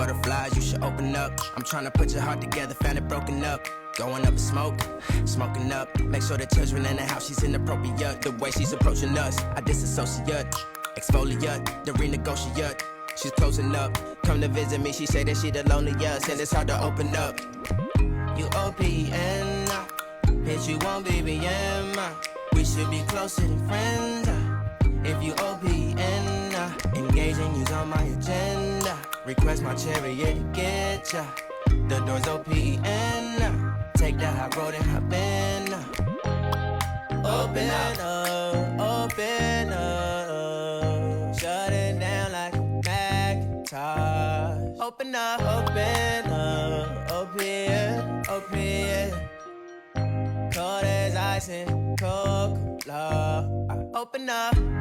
butterflies, you should open up. I'm trying to put your heart together, found it broken up. Going up in smoke, smoking up. Make sure the children in the house, she's inappropriate. The way she's approaching us, I disassociate. Exfoliate, the renegotiate. She's closing up, come to visit me. She say that she the loneliest, and it's hard to open up. You OPN, bitch, you want BBM. We should be closer than friends. If you OPN, engaging you's on my agenda. Request my chariot to get ya. The door's OPN. Take that high road and hop in. Open up, open up. Shut it down like a Macintosh. Open up, open, open. Cold as ice and Coca-Cola. Open up.